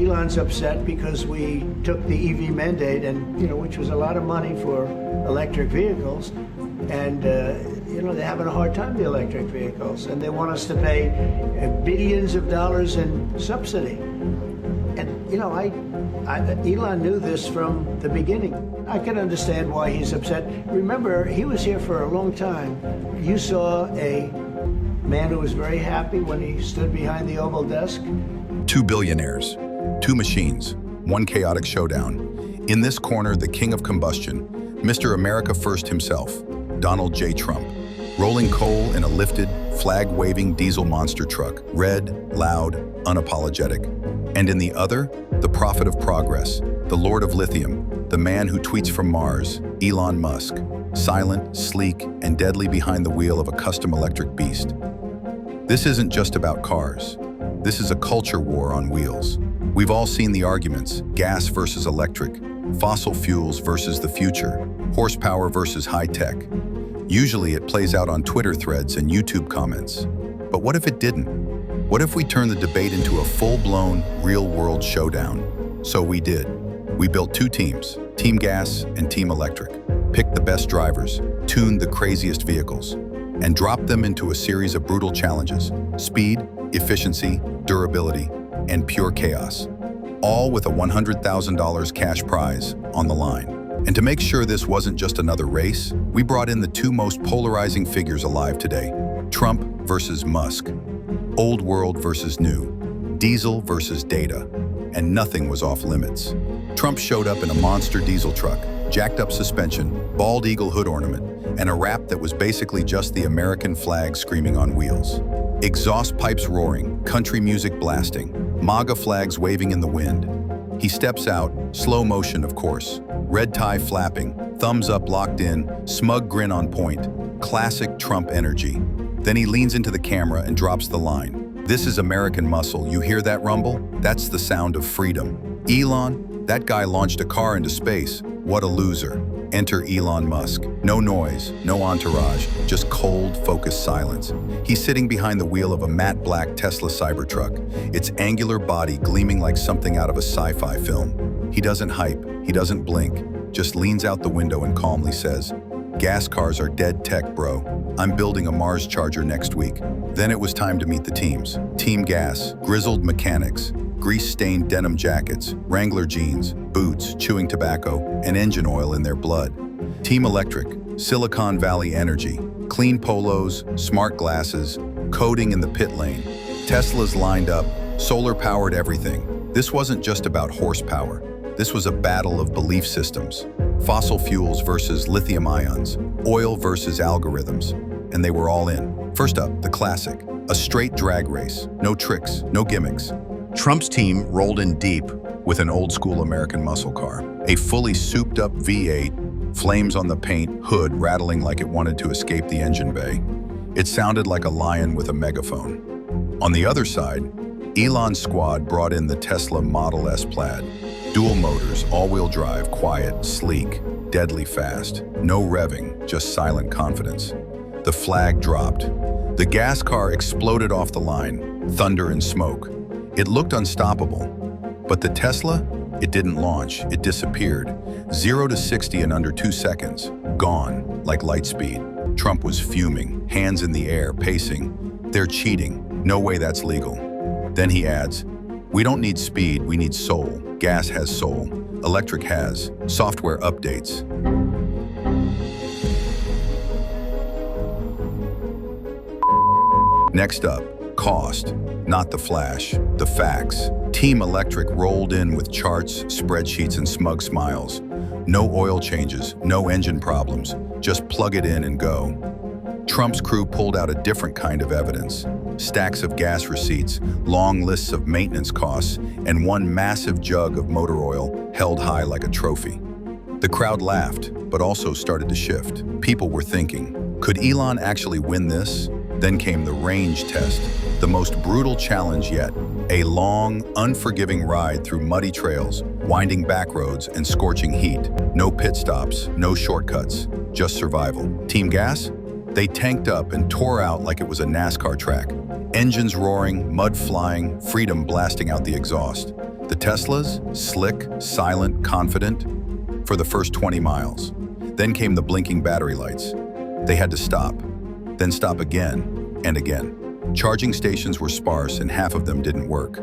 Elon's upset because we took the EV mandate and, which was a lot of money for electric vehicles. And, they're having a hard time, the electric vehicles. And they want us to pay billions of dollars in subsidy. And, Elon knew this from the beginning. I can understand why he's upset. Remember, he was here for a long time. You saw a man who was very happy when he stood behind the Oval desk. Two billionaires, two machines, one chaotic showdown. In this corner, the king of combustion, Mr. America First himself, Donald J. Trump, rolling coal in a lifted, flag-waving diesel monster truck, red, loud, unapologetic. And in the other, the prophet of progress, the lord of lithium, the man who tweets from Mars, Elon Musk, silent, sleek, and deadly behind the wheel of a custom electric beast. This isn't just about cars. This is a culture war on wheels. We've all seen the arguments, gas versus electric, fossil fuels versus the future, horsepower versus high-tech. Usually it plays out on Twitter threads and YouTube comments. But what if it didn't? What if we turned the debate into a full-blown, real-world showdown? So we did. We built two teams, Team Gas and Team Electric, picked the best drivers, tuned the craziest vehicles, and dropped them into a series of brutal challenges: speed, efficiency, durability, and pure chaos, all with a $100,000 cash prize on the line. And to make sure this wasn't just another race, we brought in the two most polarizing figures alive today: Trump versus Musk, old world versus new, diesel versus data, and nothing was off limits. Trump showed up in a monster diesel truck, jacked up suspension, bald eagle hood ornament, and a wrap that was basically just the American flag screaming on wheels. Exhaust pipes roaring, country music blasting, MAGA flags waving in the wind. He steps out, slow motion of course, red tie flapping, thumbs up locked in, smug grin on point, classic Trump energy. Then he leans into the camera and drops the line. "This is American muscle, you hear that rumble? That's the sound of freedom. Elon, that guy launched a car into space. What a loser." Enter Elon Musk. No noise, no entourage, just cold, focused silence. He's sitting behind the wheel of a matte black Tesla Cybertruck, its angular body gleaming like something out of a sci-fi film. He doesn't hype, he doesn't blink, just leans out the window and calmly says, "Gas cars are dead tech, bro. I'm building a Mars charger next week." Then it was time to meet the teams. Team Gas, grizzled mechanics, grease-stained denim jackets, Wrangler jeans, boots, chewing tobacco, and engine oil in their blood. Team Electric, Silicon Valley energy, clean polos, smart glasses, coding in the pit lane. Teslas lined up, solar-powered everything. This wasn't just about horsepower. This was a battle of belief systems. Fossil fuels versus lithium ions, oil versus algorithms, and they were all in. First up, the classic, a straight drag race, no tricks, no gimmicks. Trump's team rolled in deep with an old-school American muscle car, a fully souped-up V8, flames on the paint, hood rattling like it wanted to escape the engine bay. It sounded like a lion with a megaphone. On the other side, Elon's squad brought in the Tesla Model S Plaid. Dual motors, all-wheel drive, quiet, sleek, deadly fast. No revving, just silent confidence. The flag dropped. The gas car exploded off the line, thunder and smoke. It looked unstoppable. But the Tesla? It didn't launch, it disappeared. 0 to 60 in under 2 seconds. Gone, like light speed. Trump was fuming, hands in the air, pacing. "They're cheating. No way that's legal." Then he adds, "We don't need speed, we need soul. Gas has soul. Electric has. Software updates." Next up, cost. Not the flash, the facts. Team Electric rolled in with charts, spreadsheets, and smug smiles. No oil changes, no engine problems. Just plug it in and go. Trump's crew pulled out a different kind of evidence. Stacks of gas receipts, long lists of maintenance costs, and one massive jug of motor oil held high like a trophy. The crowd laughed, but also started to shift. People were thinking, could Elon actually win this? Then came the range test, the most brutal challenge yet. A long, unforgiving ride through muddy trails, winding back roads, and scorching heat. No pit stops, no shortcuts, just survival. Team Gas? They tanked up and tore out like it was a NASCAR track. Engines roaring, mud flying, freedom blasting out the exhaust. The Teslas, slick, silent, confident, for the first 20 miles. Then came the blinking battery lights. They had to stop, then stop again and again. Charging stations were sparse and half of them didn't work.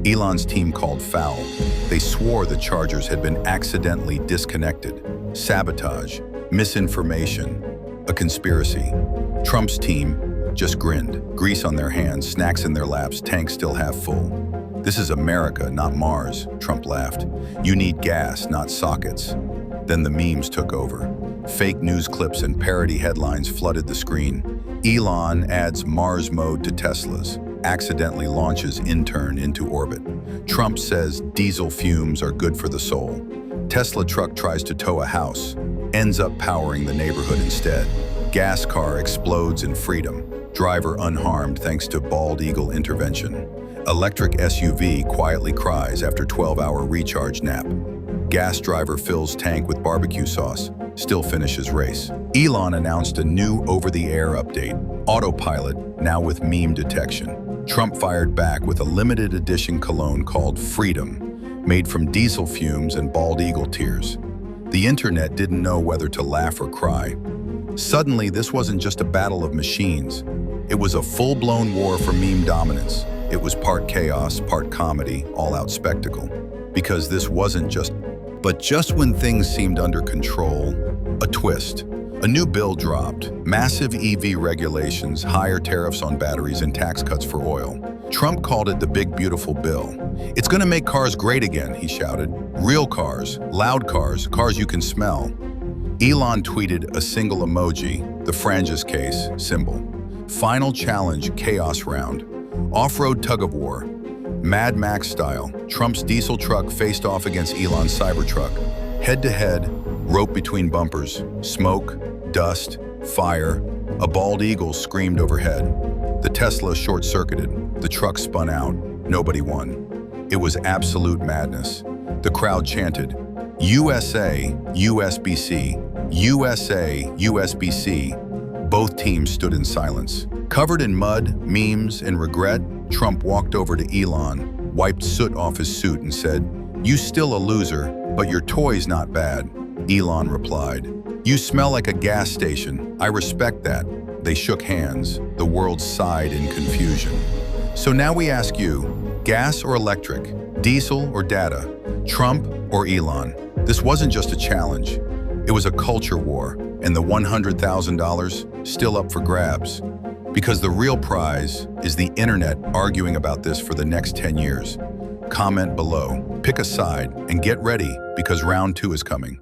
Elon's team called foul. They swore the chargers had been accidentally disconnected. Sabotage, misinformation, a conspiracy. Trump's team just grinned, grease on their hands, snacks in their laps, tanks still half full. "This is America, not Mars," Trump laughed. "You need gas, not sockets." Then the memes took over. Fake news clips and parody headlines flooded the screen. Elon adds Mars mode to Teslas, accidentally launches intern into orbit. Trump says diesel fumes are good for the soul. Tesla truck tries to tow a house, ends up powering the neighborhood instead. Gas car explodes in freedom, driver unharmed thanks to bald eagle intervention. Electric SUV quietly cries after 12-hour recharge nap. Gas driver fills tank with barbecue sauce, still finishes race. Elon announced a new over-the-air update, Autopilot, now with meme detection. Trump fired back with a limited edition cologne called Freedom, made from diesel fumes and bald eagle tears. The internet didn't know whether to laugh or cry. Suddenly, this wasn't just a battle of machines. It was a full-blown war for meme dominance. It was part chaos, part comedy, all-out spectacle. Because this wasn't just... But just when things seemed under control, a twist. A new bill dropped. Massive EV regulations, higher tariffs on batteries, and tax cuts for oil. Trump called it the big beautiful bill. "It's gonna make cars great again," he shouted. "Real cars, loud cars, cars you can smell." Elon tweeted a single emoji, the Francis case symbol. Final challenge, chaos round. Off-road tug-of-war. Mad Max style, Trump's diesel truck faced off against Elon's Cybertruck. Head-to-head, rope between bumpers, smoke, dust, fire. A bald eagle screamed overhead. The Tesla short-circuited. The truck spun out. Nobody won. It was absolute madness. The crowd chanted, "USA, USB-C, USA, USB-C." Both teams stood in silence. Covered in mud, memes, and regret, Trump walked over to Elon, wiped soot off his suit and said, "You still a loser, but your toy's not bad." Elon replied, "You smell like a gas station. I respect that." They shook hands. The world sighed in confusion. So now we ask you, gas or electric, diesel or data, Trump or Elon? This wasn't just a challenge. It was a culture war, and the $100,000 still up for grabs. Because the real prize is the internet arguing about this for the next 10 years. Comment below, pick a side, and get ready because round 2 is coming.